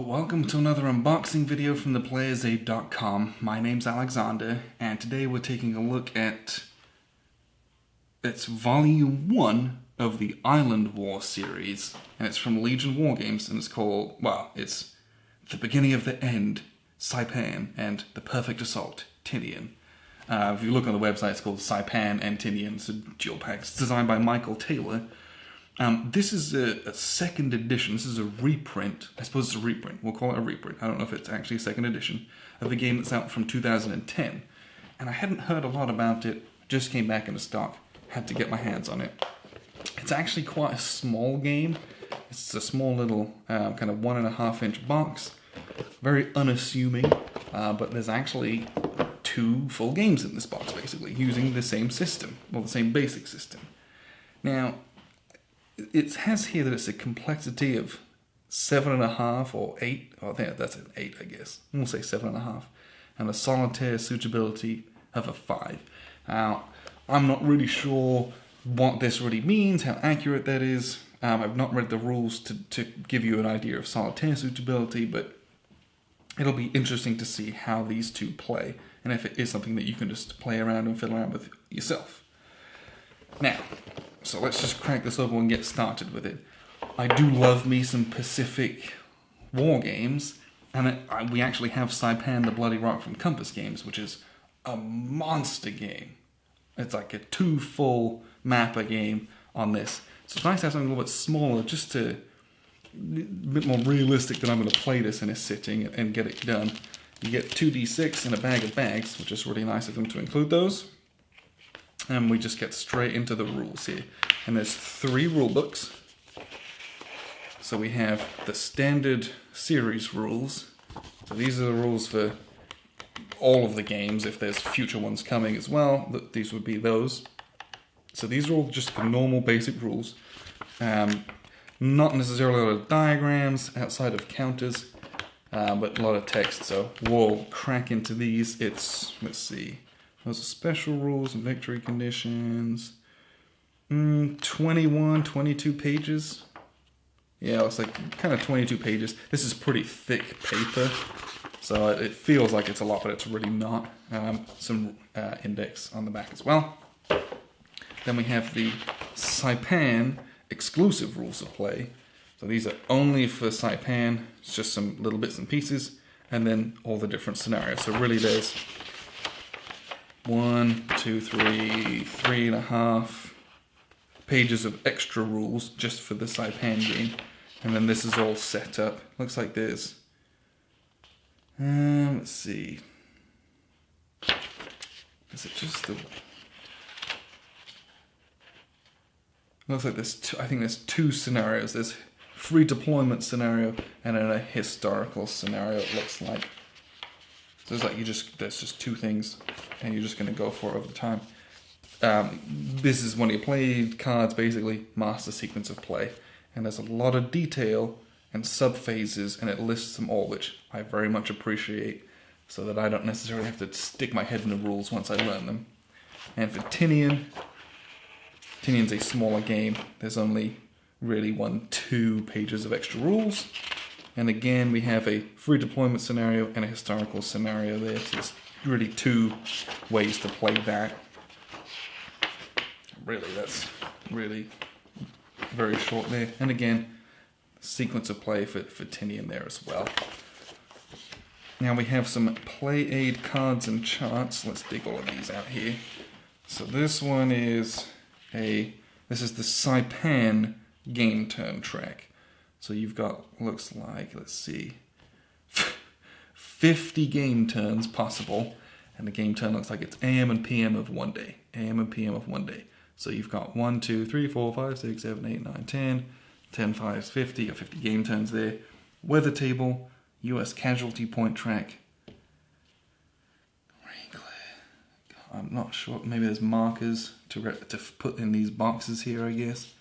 welcome to another unboxing video from theplayersaid.com. My name's Alexander, and today we're taking a look at Volume 1 of the Island War series, and it's from Legion Wargames, and it's called, well, it's The Beginning of the End, Saipan, and The Perfect Assault, Tinian. If you look on the website, it's called Saipan and Tinian. It's a dual pack. It's designed by Michael Taylor. This is a second edition. This is a reprint. I suppose it's a reprint. We'll call it a reprint. I don't know if it's actually a second edition of a game that's out from 2010. And I hadn't heard a lot about it. Just came back into stock. Had to get my hands on it. It's actually quite a small game. It's a small little kind of 1.5-inch box. Very unassuming. But there's actually 2 full games in this box, basically, using the same system. Well, the same basic system. Now, it has here that it's a complexity of 7.5 or 8. Oh, that's an 8, I guess. We'll say 7.5. And a solitaire suitability of a 5. Now, I'm not really sure what this really means, how accurate that is. I've not read the rules to give you an idea of solitaire suitability, but it'll be interesting to see how these two play, and if it is something that you can just play around and fiddle around with yourself. Now, so let's just crack this open and get started with it. I do love me some Pacific war games, and we actually have Saipan the Bloody Rock from Compass Games, which is a monster game. It's like a 2 full mapper game on this. So it's nice to have something a little bit smaller, just to a bit more realistic that I'm going to play this in a sitting and get it done. You get 2d6 and a bag of bags, which is really nice of them to include those. And we just get straight into the rules here. And there's 3 rule books. So we have the standard series rules. So these are the rules for all of the games. If there's future ones coming as well, these would be those. So these are all just the normal basic rules. Not necessarily a lot of diagrams outside of counters, but a lot of text. So we'll crack into these. Let's see. Those are special rules and victory conditions. 21, 22 pages. Yeah, it's like kind of 22 pages. This is pretty thick paper, so it feels like it's a lot, but it's really not. Some index on the back as well. Then we have the Saipan exclusive rules of play. So these are only for Saipan. It's just some little bits and pieces, and then all the different scenarios. So really there's 1, 2, 3, 3.5 pages of extra rules just for the Saipan game. And then this is all set up. Looks like there's, let's see. Is it just the... Looks like I think there's 2 scenarios. There's free deployment scenario and then a historical scenario, it looks like. So it's like there's just 2 things, and you're just going to go for it over the time. This is when you play cards, basically, master sequence of play. And there's a lot of detail and sub-phases, and it lists them all, which I very much appreciate, so that I don't necessarily have to stick my head in the rules once I learn them. And for Tinian's a smaller game. There's only really 1-2 pages of extra rules. And again, we have a free deployment scenario and a historical scenario there. So there's really 2 ways to play that. Really, that's really very short there. And again, sequence of play for Tinian there as well. Now we have some play aid cards and charts. Let's dig all of these out here. So this one is this is the Saipan game turn track. So you've got, looks like, let's see, 50 game turns possible, and the game turn looks like it's AM and PM of one day. AM and PM of one day. So you've got 1, 2, 3, 4, 5, 6, 7, 8, 9, 10, 10, 5, 50, or 50 game turns there. Weather table, US casualty point track. I'm not sure, maybe there's markers to put in these boxes here, I guess.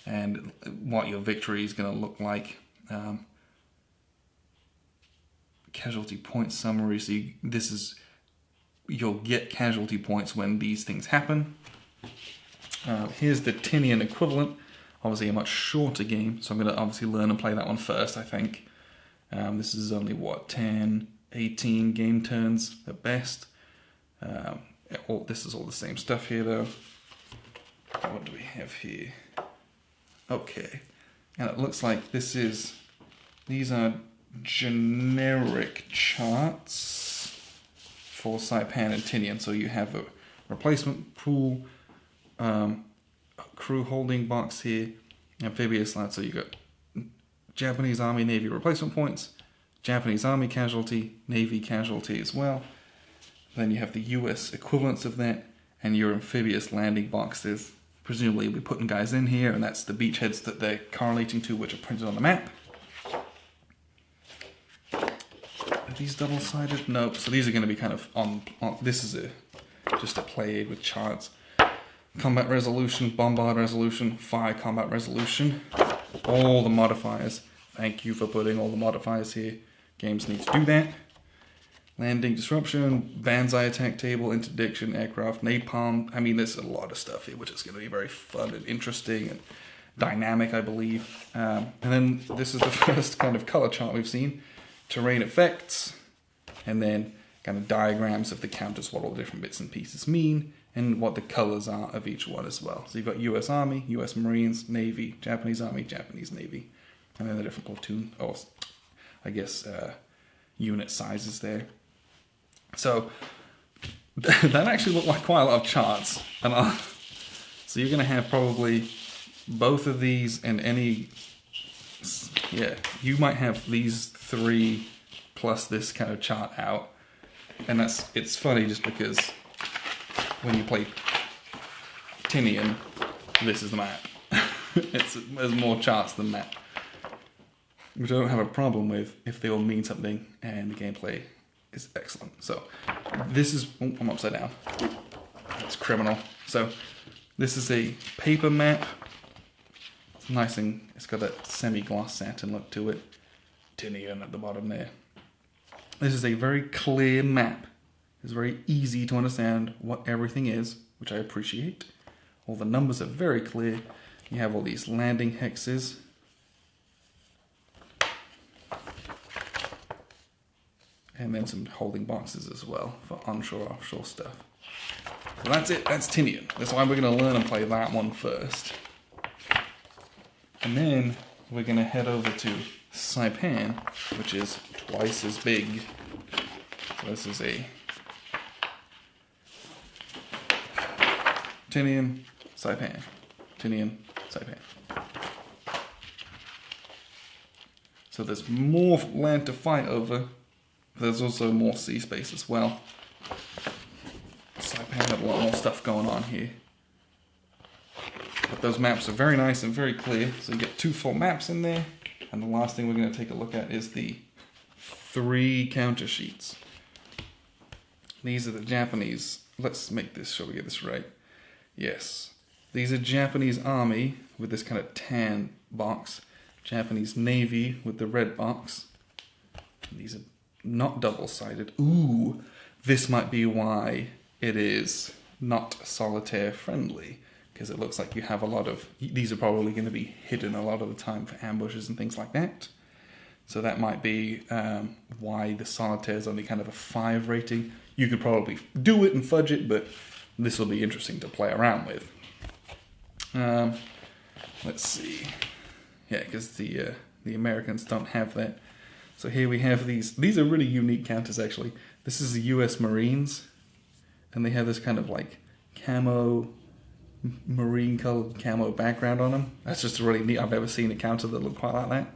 And what your victory is going to look like. Casualty point summary. So you'll get casualty points when these things happen. Here's the Tinian equivalent. Obviously a much shorter game, so I'm going to obviously learn and play that one first, I think. This is only, what, 10, 18 game turns at best. This is all the same stuff here, though. What do we have here? Okay. And it looks like these are generic charts for Saipan and Tinian. So you have a replacement pool, crew holding box here, amphibious land. So you got Japanese Army, Navy replacement points, Japanese Army casualty, Navy casualty as well. Then you have the US equivalents of that, and your amphibious landing boxes. Presumably you'll be putting guys in here, and that's the beachheads that they're correlating to, which are printed on the map. Are these double-sided? No. So these are going to be kind of on this is just a play aid with charts. Combat resolution, bombard resolution, fire combat resolution. All the modifiers. Thank you for putting all the modifiers here. Games need to do that. Landing disruption, Banzai attack table, interdiction, aircraft, napalm. I mean, there's a lot of stuff here, which is going to be very fun and interesting and dynamic, I believe. And then this is the first kind of color chart we've seen. Terrain effects, and then kind of diagrams of the counters, what all the different bits and pieces mean, and what the colors are of each one as well. So you've got US Army, US Marines, Navy, Japanese Army, Japanese Navy, and then the different platoon, or I guess unit sizes there. So that actually looked like quite a lot of charts, and so you're going to have probably both of these and any, yeah, you might have these three plus this kind of chart out, and it's funny just because when you play Tinian, this is the map. There's more charts than map, which I don't have a problem with if they all mean something and the gameplay is excellent. So this is, oh, I'm upside down. That's criminal. So this is a paper map. It's nice and it's got that semi-gloss satin look to it. Tinian at the bottom there. This is a very clear map. It's very easy to understand what everything is, which I appreciate. All the numbers are very clear. You have all these landing hexes. And then some holding boxes as well for onshore, offshore stuff. So that's it, that's Tinian. That's why we're going to learn and play that one first. And then we're going to head over to Saipan, which is twice as big. So this is a Tinian, Saipan. Tinian, Saipan. So there's more land to fight over. There's also more sea space as well. Saipan had a lot more stuff going on here. But those maps are very nice and very clear. So you get 2 full maps in there. And the last thing we're going to take a look at is the 3 counter sheets. These are the Japanese. Let's make this sure we get this right. Yes. These are Japanese Army with this kind of tan box. Japanese Navy with the red box. These are not double-sided. Ooh, this might be why it is not solitaire friendly, because it looks like you have a lot of, these are probably going to be hidden a lot of the time for ambushes and things like that. So that might be why the solitaire is only kind of a 5 rating. You could probably do it and fudge it, but this will be interesting to play around with. Let's see. Yeah, because the Americans don't have that. So here we have these are really unique counters actually. This is the US Marines, and they have this kind of like camo, marine colored camo background on them. That's just really neat. I've never seen a counter that looked quite like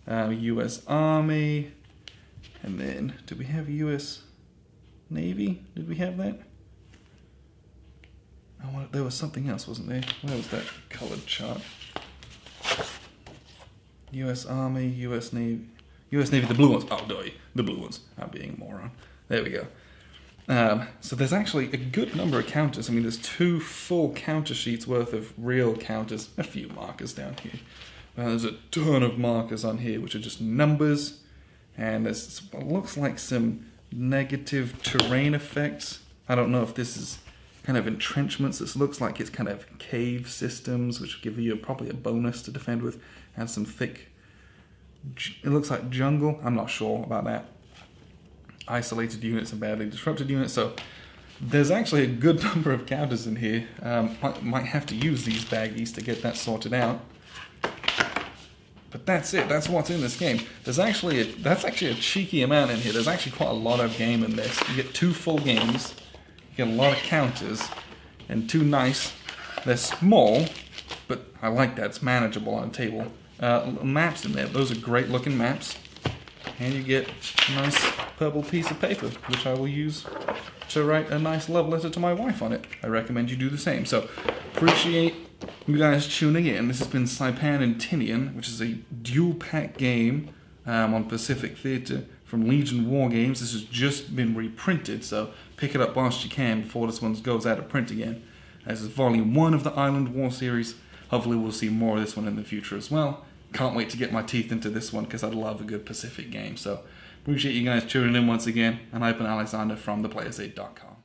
that. US Army, and then, did we have US Navy? Did we have that? Oh, there was something else, wasn't there? Where was that colored chart? US Army, US Navy. US Navy, the blue ones. Oh, no, the blue ones. I'm being a moron. There we go. So there's actually a good number of counters. I mean, there's 2 full counter sheets worth of real counters. A few markers down here. There's a ton of markers on here, which are just numbers. And there's what looks like some negative terrain effects. I don't know if this is kind of entrenchments. This looks like it's kind of cave systems, which give you probably a bonus to defend with. And some thick it looks like jungle. I'm not sure about that. Isolated units and badly disrupted units. So there's actually a good number of counters in here. Might have to use these baggies to get that sorted out. But that's it. That's what's in this game. That's actually a cheeky amount in here. There's actually quite a lot of game in this. You get 2 full games. You get a lot of counters. And 2 nice. They're small, but I like that. It's manageable on a table. Maps in there. Those are great looking maps. And you get a nice purple piece of paper, which I will use to write a nice love letter to my wife on it. I recommend you do the same. So, appreciate you guys tuning in. This has been Saipan Tinian, which is a dual-pack game on Pacific Theatre from Legion Wargames. This has just been reprinted, so pick it up whilst you can before this one goes out of print again. This is Volume 1 of the Island War series. Hopefully we'll see more of this one in the future as well. Can't wait to get my teeth into this one because I love a good Pacific game. So appreciate you guys tuning in once again, and I've been Alexander from theplayersAid.com.